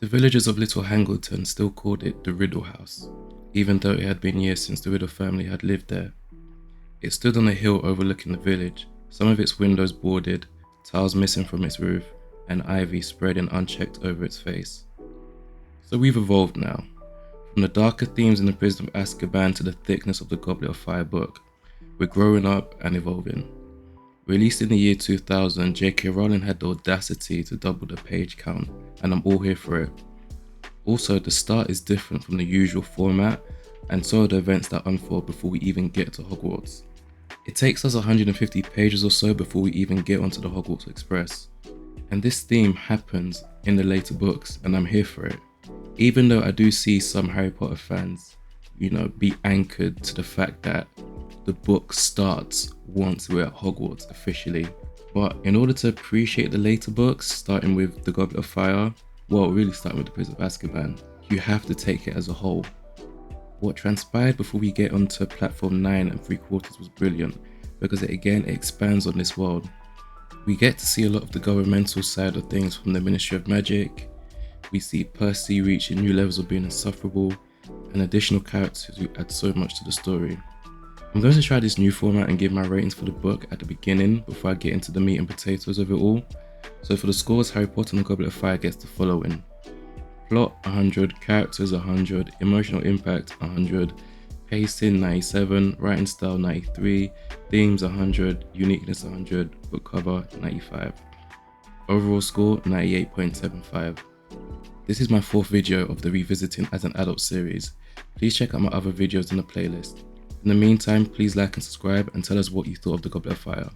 The villagers of Little Hangleton still called it the Riddle House, even though it had been years since the Riddle family had lived there. It stood on a hill overlooking the village, some of its windows boarded, tiles missing from its roof, and ivy spreading unchecked over its face. So we've evolved now, from the darker themes in the Prison of Azkaban to the thickness of the Goblet of Fire book. We're growing up and evolving. Released in the year 2000, J.K. Rowling had the audacity to double the page count, and I'm all here for it. Also, the start is different from the usual format, and so are the events that unfold before we even get to Hogwarts. It takes us 150 pages or so before we even get onto the Hogwarts Express. And this theme happens in the later books, and I'm here for it. Even though I do see some Harry Potter fans, be anchored to the fact that the book starts once we're at Hogwarts officially. But in order to appreciate the later books, starting with the Goblet of Fire, really starting with the Prison of Azkaban, you have to take it as a whole. What transpired before we get onto Platform 9 and 3/4 was brilliant, because it expands on this world. We get to see a lot of the governmental side of things from the Ministry of Magic. We see Percy reaching new levels of being insufferable, and additional characters who add so much to the story. I'm going to try this new format and give my ratings for the book at the beginning before I get into the meat and potatoes of it all. So for the scores, Harry Potter and the Goblet of Fire gets the following: plot 100, characters 100, emotional impact 100, pacing 97, writing style 93, themes 100, uniqueness 100, book cover 95. Overall score 98.75. This is my 4th video of the Revisiting as an Adult series. Please check out my other videos in the playlist. In the meantime, please like and subscribe and tell us what you thought of the Goblet of Fire.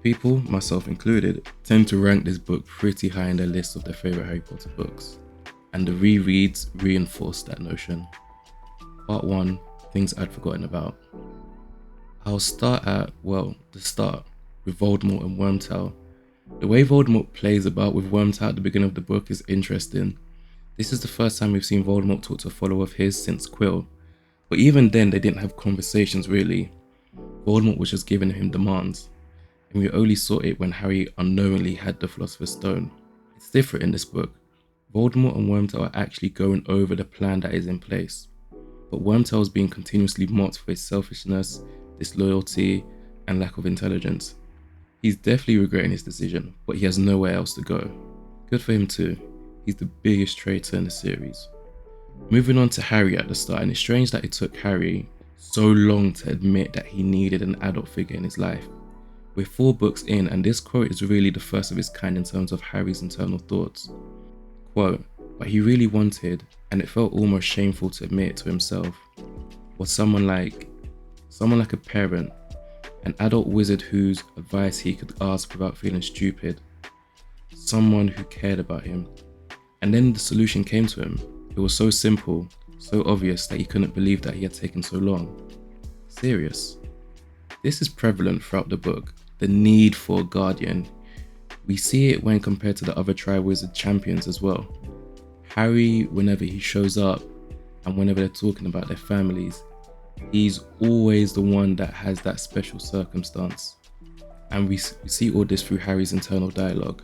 People, myself included, tend to rank this book pretty high in their list of their favourite Harry Potter books, and the rereads reinforce that notion. Part 1, things I'd forgotten about. I'll start at, the start, with Voldemort and Wormtail. The way Voldemort plays about with Wormtail at the beginning of the book is interesting. This is the first time we've seen Voldemort talk to a follower of his since Quill, but even then they didn't have conversations really. Voldemort was just giving him demands, and we only saw it when Harry unknowingly had the Philosopher's Stone. It's different in this book. Voldemort and Wormtail are actually going over the plan that is in place, but Wormtail is being continuously mocked for his selfishness, disloyalty, and lack of intelligence. He's definitely regretting his decision, but he has nowhere else to go. Good for him too. He's the biggest traitor in the series. Moving on to Harry at the start, and it's strange that it took Harry so long to admit that he needed an adult figure in his life. We're 4 books in, and this quote is really the first of its kind in terms of Harry's internal thoughts. Quote, "But he really wanted, and it felt almost shameful to admit it to himself, was someone like a parent, an adult wizard whose advice he could ask without feeling stupid, someone who cared about him." And then the solution came to him. It was so simple, so obvious that he couldn't believe that he had taken so long. Serious. This is prevalent throughout the book, the need for a guardian. We see it when compared to the other Triwizard champions as well. Harry, whenever he shows up and whenever they're talking about their families, he's always the one that has that special circumstance. And we see all this through Harry's internal dialogue.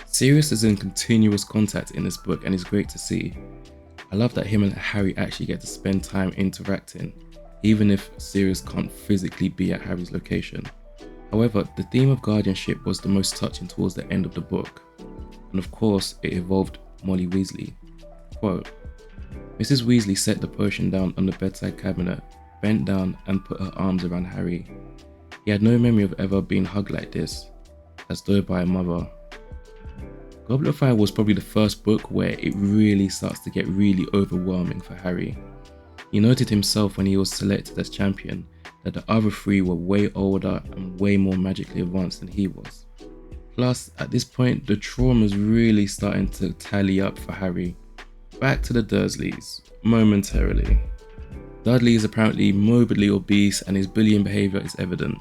Sirius is in continuous contact in this book, and it's great to see. I love that him and Harry actually get to spend time interacting, even if Sirius can't physically be at Harry's location. However, the theme of guardianship was the most touching towards the end of the book, and of course it involved Molly Weasley. Quote, "Mrs. Weasley set the potion down on the bedside cabinet, bent down and put her arms around Harry. He had no memory of ever being hugged like this, as though by a mother." Goblet of Fire was probably the first book where it really starts to get really overwhelming for Harry. He noted himself when he was selected as champion that the other 3 were way older and way more magically advanced than he was. Plus, at this point, the trauma is really starting to tally up for Harry. Back to the Dursleys, momentarily. Dudley is apparently morbidly obese and his bullying behaviour is evident,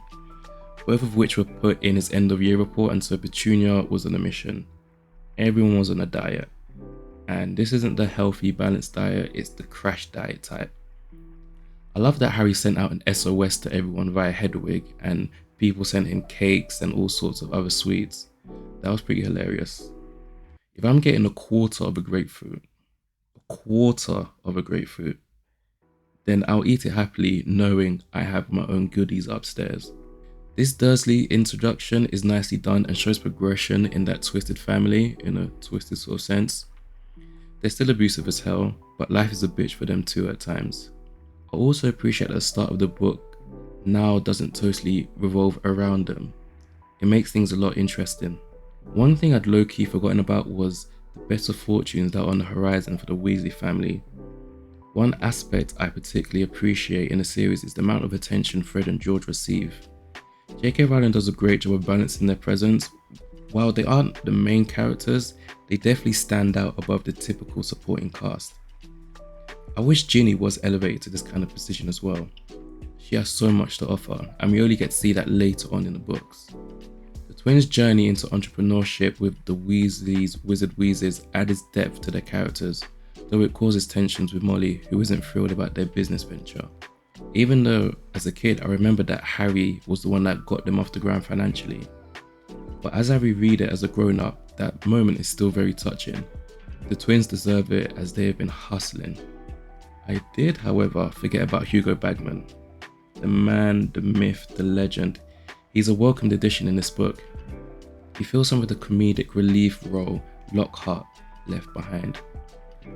both of which were put in his end of year report, and so Petunia was on a mission. Everyone was on a diet, and this isn't the healthy, balanced diet, it's the crash diet type. I love that Harry sent out an SOS to everyone via Hedwig, and people sent him cakes and all sorts of other sweets. That was pretty hilarious. If I'm getting a quarter of a grapefruit, then I'll eat it happily knowing I have my own goodies upstairs. This Dursley introduction is nicely done and shows progression in that twisted family in a twisted sort of sense. They're still abusive as hell, but life is a bitch for them too at times. I also appreciate that the start of the book now doesn't totally revolve around them. It makes things a lot interesting. One thing I'd low-key forgotten about was the better fortunes that are on the horizon for the Weasley family. One aspect I particularly appreciate in the series is the amount of attention Fred and George receive. J.K. Rowling does a great job of balancing their presence. While they aren't the main characters, they definitely stand out above the typical supporting cast. I wish Ginny was elevated to this kind of position as well. She has so much to offer, and we only get to see that later on in the books. The twins' journey into entrepreneurship with the Weasleys, Wizard Wheezes, adds depth to their characters, though it causes tensions with Molly, who isn't thrilled about their business venture. Even though, as a kid, I remember that Harry was the one that got them off the ground financially. But as I reread it as a grown-up, that moment is still very touching. The twins deserve it as they have been hustling. I did, however, forget about Hugo Bagman. The man, the myth, the legend. He's a welcomed addition in this book. He fills some of the comedic relief role Lockhart left behind.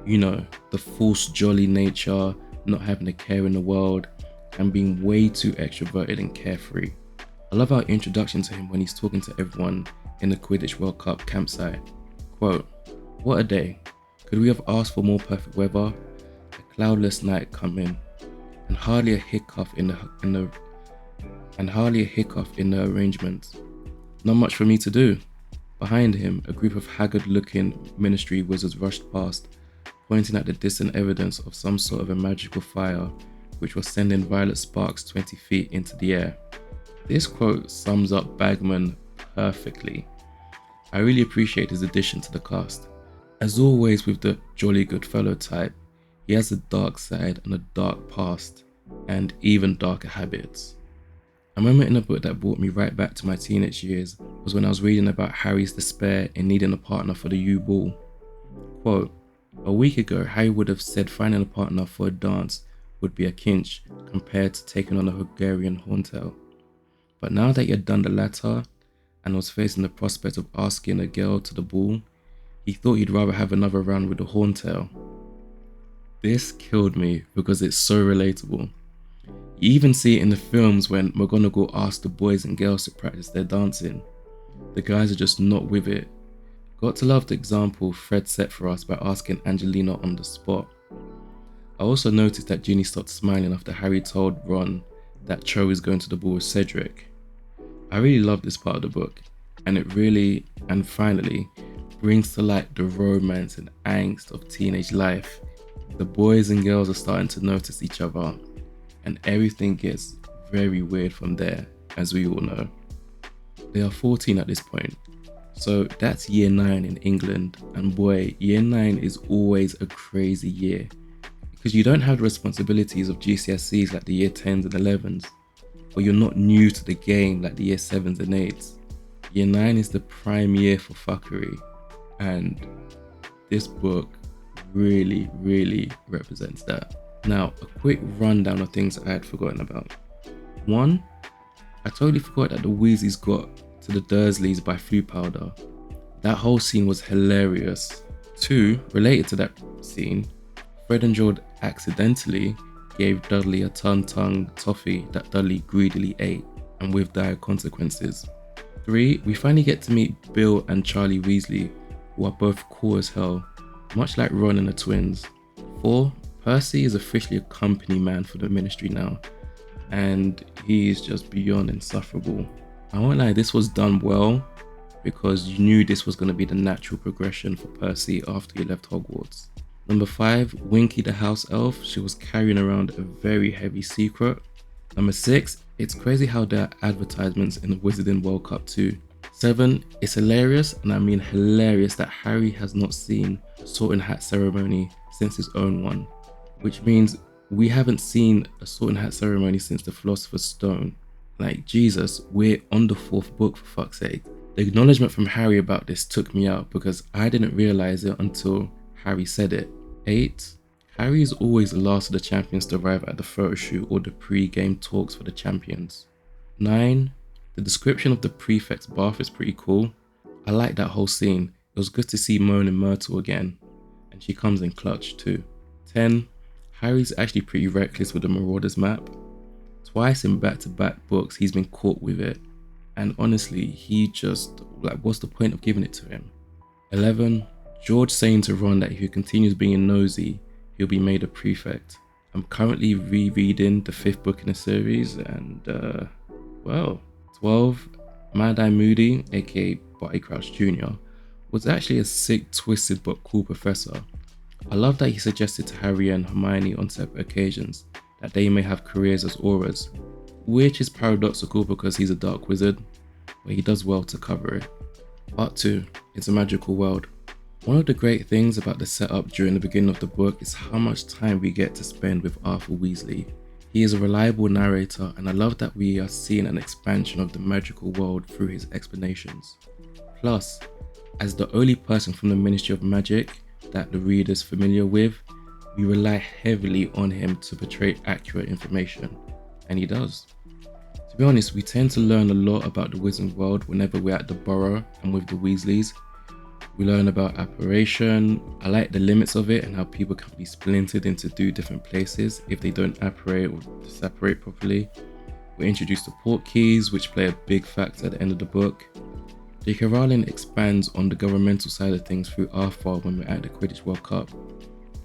You know, the false jolly nature, not having a care in the world, and being way too extroverted and carefree. I love our introduction to him when he's talking to everyone in the Quidditch World Cup campsite. Quote, "What a day. Could we have asked for more perfect weather? A cloudless night coming, and hardly a hiccup in the arrangements. Not much for me to do." Behind him, a group of haggard-looking ministry wizards rushed past, pointing at the distant evidence of some sort of a magical fire, which was sending violet sparks 20 feet into the air. This quote sums up Bagman perfectly. I really appreciate his addition to the cast. As always with the jolly good fellow type, he has a dark side and a dark past, and even darker habits. A moment in the book that brought me right back to my teenage years was when I was reading about Harry's despair in needing a partner for the U-Ball. Quote, "A week ago, Harry would have said finding a partner for a dance would be a cinch compared to taking on a Hungarian horntail. But now that he had done the latter and was facing the prospect of asking a girl to the ball, he thought he'd rather have another round with the horntail." This killed me because it's so relatable. You even see it in the films when McGonagall asks the boys and girls to practice their dancing. The guys are just not with it. Got to love the example Fred set for us by asking Angelina on the spot. I also noticed that Ginny stopped smiling after Harry told Ron that Cho is going to the ball with Cedric. I really love this part of the book, and it really, and finally, brings to light the romance and angst of teenage life. The boys and girls are starting to notice each other, and everything gets very weird from there, as we all know. They are 14 at this point, so that's year 9 in England, and boy, year 9 is always a crazy year, because you don't have the responsibilities of GCSEs like the year 10s and 11s, but you're not new to the game like the year 7s and 8s. Year 9 is the prime year for fuckery, and this book really represents that. Now, a quick rundown of things I had forgotten about. 1, I totally forgot that the Weasleys got to the Dursleys by flu powder. That whole scene was hilarious. 2, related to that scene, Fred and George accidentally gave Dudley a tongue toffee that Dudley greedily ate, and with dire consequences. 3, we finally get to meet Bill and Charlie Weasley, who are both cool as hell, much like Ron and the twins. 4, Percy is officially a company man for the ministry now, and he is just beyond insufferable. I won't lie, this was done well, because you knew this was going to be the natural progression for Percy after he left Hogwarts. Number 5, Winky the house elf. She was carrying around a very heavy secret. Number 6, it's crazy how there are advertisements in the Wizarding World Cup too. 7, it's hilarious, and I mean hilarious, that Harry has not seen a Sorting Hat ceremony since his own one, which means we haven't seen a Sorting Hat ceremony since the Philosopher's Stone. Like, Jesus, we're on the 4th book for fuck's sake. The acknowledgement from Harry about this took me out because I didn't realise it until Harry said it. 8. Harry is always the last of the champions to arrive at the photo shoot or the pre-game talks for the champions. 9. The description of the prefect's bath is pretty cool. I like that whole scene. It was good to see Moan and Myrtle again, and she comes in clutch too. 10. Harry's actually pretty reckless with the Marauders map. Twice in back-to-back books he's been caught with it, and honestly he just, what's the point of giving it to him? 11. George saying to Ron that if he continues being nosy, he'll be made a prefect. I'm currently rereading the 5th book in the series and well. 12. Mad-Eye Moody, aka Barty Crouch Jr., was actually a sick, twisted but cool professor. I love that he suggested to Harry and Hermione on separate occasions that they may have careers as auras, which is paradoxical because he's a dark wizard, but he does well to cover it. Part 2. It's a magical world. One of the great things about the setup during the beginning of the book is how much time we get to spend with Arthur Weasley. He is a reliable narrator, and I love that we are seeing an expansion of the magical world through his explanations. Plus, as the only person from the Ministry of Magic that the reader's familiar with, we rely heavily on him to portray accurate information, and he does. To be honest, we tend to learn a lot about the wizarding world whenever we're at the Burrow and with the Weasleys. We learn about apparition. I like the limits of it and how people can be splintered into 2 different places if they don't apparate or separate properly. We're introduced to portkeys, which play a big factor at the end of the book. J.K. Rowling expands on the governmental side of things through Arthur when we're at the Quidditch World Cup.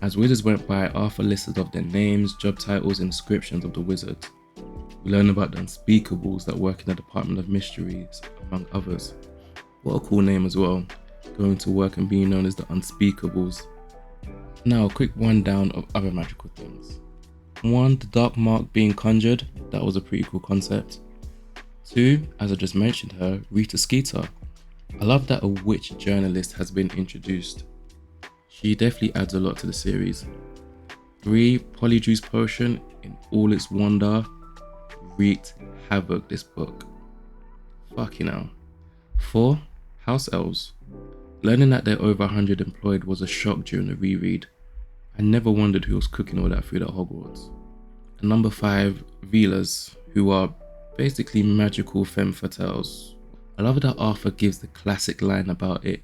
As wizards went by, Arthur listed off their names, job titles and descriptions of the wizards. We learn about the Unspeakables that work in the Department of Mysteries, among others. What a cool name as well, going to work and being known as the Unspeakables. Now a quick rundown of other magical things. 1. The Dark Mark being conjured, that was a pretty cool concept. 2. As I just mentioned her, Rita Skeeter. I love that a witch journalist has been introduced. She definitely adds a lot to the series. 3. Polyjuice Potion in all its wonder wreaked havoc this book. Fucking hell. 4. House Elves. Learning that there are over 100 employed was a shock during the reread. I never wondered who was cooking all that food at Hogwarts. And number 5, Velas, who are basically magical femme fatales. I love that Arthur gives the classic line about it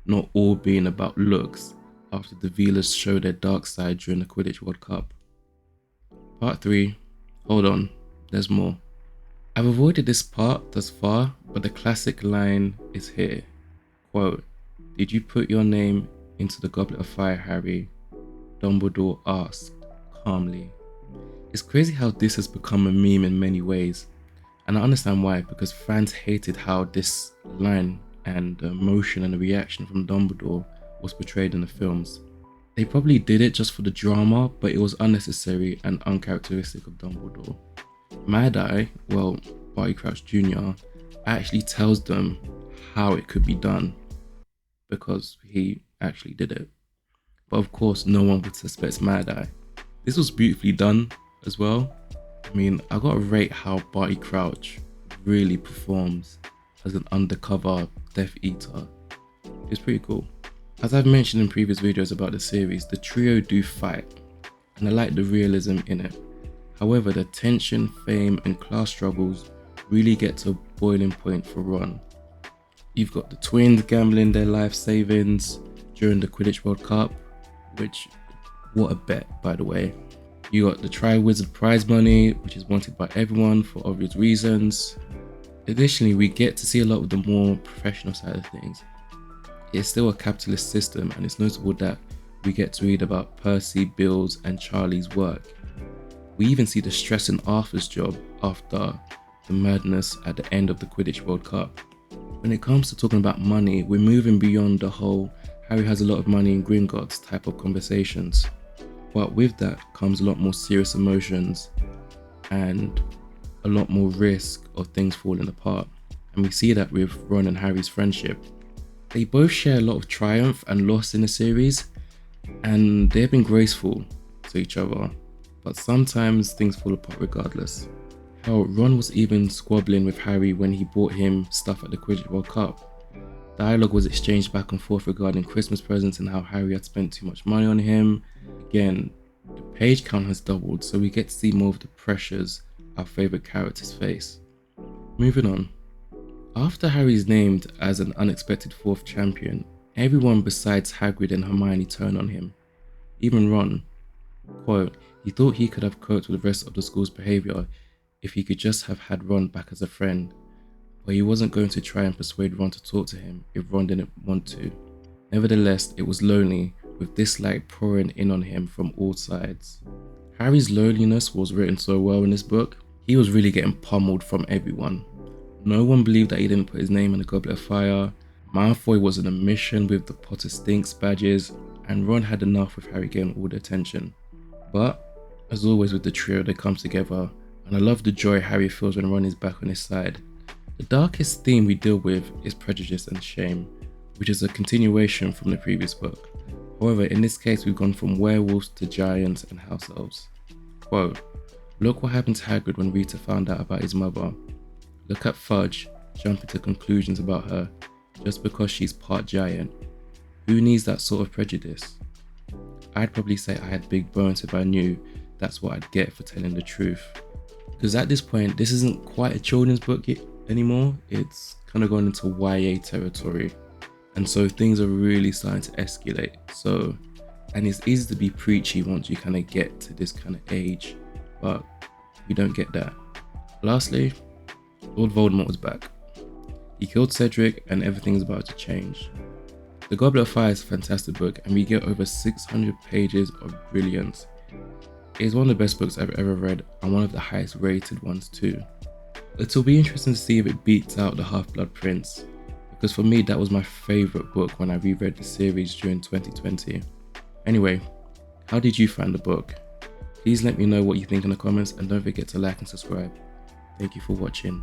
not all being about looks after the Velas show their dark side during the Quidditch World Cup. Part 3. Hold on, there's more. I've avoided this part thus far, but the classic line is here. Quote, "Did you put your name into the Goblet of Fire, Harry?" Dumbledore asked calmly. It's crazy how this has become a meme in many ways, and I understand why, because fans hated how this line and the emotion and the reaction from Dumbledore was portrayed in the films. They probably did it just for the drama, but it was unnecessary and uncharacteristic of Dumbledore. Mad-Eye, well, Barty Crouch Jr., actually tells them how it could be done because he actually did it. But of course, no one would suspect Mad-Eye. This was beautifully done as well. I mean, I gotta rate how Barty Crouch really performs as an undercover Death Eater. It's pretty cool. As I've mentioned in previous videos about the series, the trio do fight, and I like the realism in it. However, the tension, fame, and class struggles really get to a boiling point for Ron. You've got the twins gambling their life savings during the Quidditch World Cup, which, what a bet, by the way. You got the Tri-Wizard prize money, which is wanted by everyone for obvious reasons. Additionally, we get to see a lot of the more professional side of things. It's still a capitalist system, and it's notable that we get to read about Percy, Bill's, and Charlie's work. We even see the stress in Arthur's job after the madness at the end of the Quidditch World Cup. When it comes to talking about money, we're moving beyond the whole Harry has a lot of money in Gringotts type of conversations. But with that comes a lot more serious emotions and a lot more risk of things falling apart. And we see that with Ron and Harry's friendship. They both share a lot of triumph and loss in the series, and they've been graceful to each other. But sometimes things fall apart regardless. Oh, Ron was even squabbling with Harry when he bought him stuff at the Quidditch World Cup. Dialogue was exchanged back and forth regarding Christmas presents and how Harry had spent too much money on him. Again, the page count has doubled, so we get to see more of the pressures our favourite characters face. Moving on. After Harry's named as an unexpected fourth champion, everyone besides Hagrid and Hermione turn on him. Even Ron. Quote, he thought he could have coped with the rest of the school's behaviour if he could just have had Ron back as a friend, but he wasn't going to try and persuade Ron to talk to him if Ron didn't want to. Nevertheless, it was lonely, with dislike pouring in on him from all sides. Harry's loneliness was written so well in this book. He was really getting pummeled from everyone. No one believed that he didn't put his name in the Goblet of Fire. Malfoy was on a mission with the Potter Stinks badges, and Ron had enough with Harry getting all the attention. But, as always with the trio, they come together, and I love the joy Harry feels when Ron is back on his side. The darkest theme we deal with is prejudice and shame, which is a continuation from the previous book. However, in this case we've gone from werewolves to giants and house elves. Quote, look what happened to Hagrid when Rita found out about his mother. Look at Fudge jumping to conclusions about her just because she's part giant. Who needs that sort of prejudice? I'd probably say I had big bones if I knew that's what I'd get for telling the truth. Because at this point, this isn't quite a children's book anymore. It's kind of gone into YA territory. And so things are really starting to escalate. And it's easy to be preachy once you kind of get to this kind of age, but you don't get that. Lastly, Lord Voldemort was back. He killed Cedric and everything's about to change. The Goblet of Fire is a fantastic book and we get over 600 pages of brilliance. It is one of the best books I've ever read and one of the highest rated ones too. It'll be interesting to see if it beats out the Half-Blood Prince, because for me that was my favourite book when I reread the series during 2020. Anyway, how did you find the book? Please let me know what you think in the comments and don't forget to like and subscribe. Thank you for watching.